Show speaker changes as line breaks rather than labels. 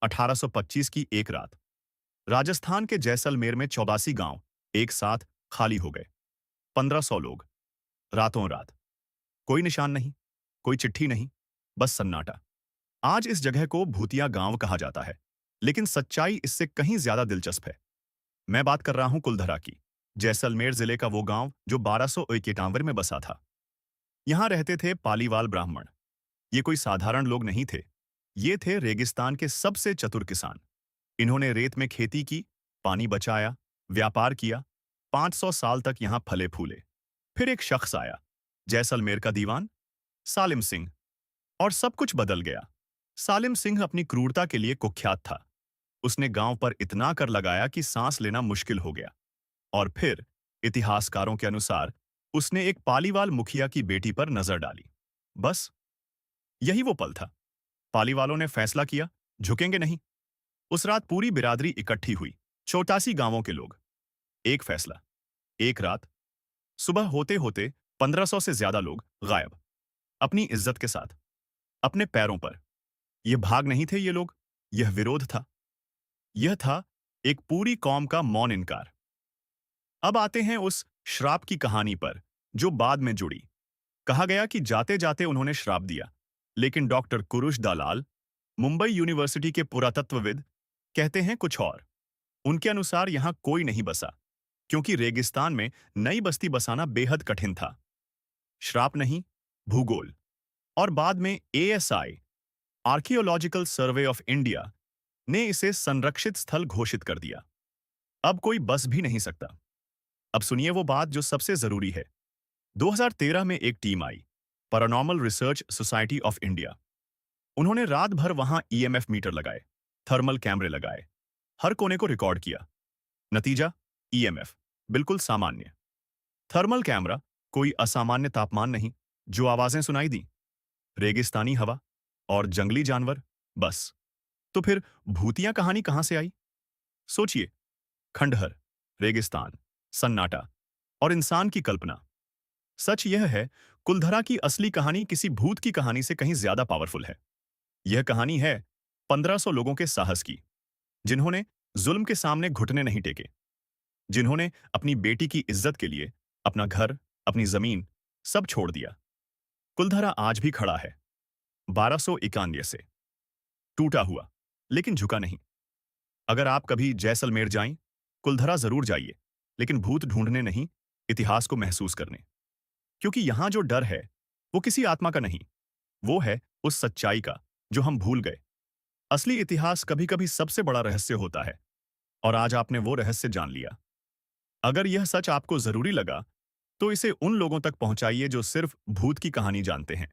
1825 की एक रात राजस्थान के जैसलमेर में 84 गांव एक साथ खाली हो गए। 1500 लोग, रातों रात। कोई निशान नहीं, कोई चिट्ठी नहीं, बस सन्नाटा। आज इस जगह को भूतिया गांव कहा जाता है, लेकिन सच्चाई इससे कहीं ज्यादा दिलचस्प है। मैं बात कर रहा हूं कुलधरा की, जैसलमेर जिले का वो गांव जो 1291 में बसा था। यहां रहते थे पालीवाल ब्राह्मण। ये कोई साधारण लोग नहीं थे, ये थे रेगिस्तान के सबसे चतुर किसान। इन्होंने रेत में खेती की, पानी बचाया, व्यापार किया। 500 साल तक यहां फले फूले। फिर एक शख्स आया, जैसलमेर का दीवान सालिम सिंह, और सब कुछ बदल गया। सालिम सिंह अपनी क्रूरता के लिए कुख्यात था। उसने गांव पर इतना कर लगाया कि सांस लेना मुश्किल हो गया। और फिर इतिहासकारों के अनुसार उसने एक पालीवाल मुखिया की बेटी पर नजर डाली। बस यही वो पल था। पालीवालों ने फैसला किया, झुकेंगे नहीं। उस रात पूरी बिरादरी इकट्ठी हुई, 84 गांवों के लोग। एक फैसला, एक रात। सुबह होते होते 1500 से ज्यादा लोग गायब, अपनी इज्जत के साथ, अपने पैरों पर। यह भाग नहीं थे ये लोग, यह विरोध था। यह था एक पूरी कौम का मौन इनकार। अब आते हैं उस श्राप की कहानी पर, जो बाद में जुड़ी। कहा गया कि जाते जाते उन्होंने श्राप दिया, लेकिन डॉक्टर कुरुश दलाल, मुंबई यूनिवर्सिटी के पुरातत्वविद, कहते हैं कुछ और। उनके अनुसार यहां कोई नहीं बसा, क्योंकि रेगिस्तान में नई बस्ती बसाना बेहद कठिन था। श्राप नहीं, भूगोल। और बाद में ASI, archaeological survey of India, ने इसे संरक्षित स्थल घोषित कर दिया। अब कोई बस भी नहीं सकता। अब सुनिए वो बात जो सबसे जरूरी है। 2013 में एक team I, paranormal research society of India. उन्होंने रात भर वहां ईएमएफ मीटर लगाए, थर्मल कैमरे लगाए, हर कोने को रिकॉर्ड किया। नतीजा, ईएमएफ बिल्कुल सामान्य। थर्मल कैमरा, कोई असामान्य तापमान नहीं। जो आवाजें सुनाई दी, रेगिस्तानी हवा और जंगली जानवर, बस। तो फिर भूतिया कहानी कहां से आई? सोचिए, खंडहर, रेगिस्तान, सन्नाटा और इंसान की कल्पना। सच यह है, कुलधरा की असली कहानी किसी भूत की कहानी से कहीं ज्यादा पावरफुल है। यह कहानी है 1500 लोगों के साहस की, जिन्होंने जुल्म के सामने घुटने नहीं टेके, जिन्होंने अपनी बेटी की इज्जत के लिए अपना घर, अपनी जमीन, सब छोड़ दिया। कुलधरा आज भी खड़ा है, 1291 से, टूटा हुआ, लेकिन झुका नहीं। अगर आप कभी जैसलमेर जाएं, कुलधरा जरूर जाइए, लेकिन भूत ढूंढने नहीं, इतिहास को महसूस करने। क्योंकि यहां जो डर है, वो किसी आत्मा का नहीं, वो है उस सच्चाई का जो हम भूल गए। असली इतिहास कभी कभी सबसे बड़ा रहस्य होता है, और आज आपने वो रहस्य जान लिया। अगर यह सच आपको जरूरी लगा, तो इसे उन लोगों तक पहुंचाइए जो सिर्फ भूत की कहानी जानते हैं।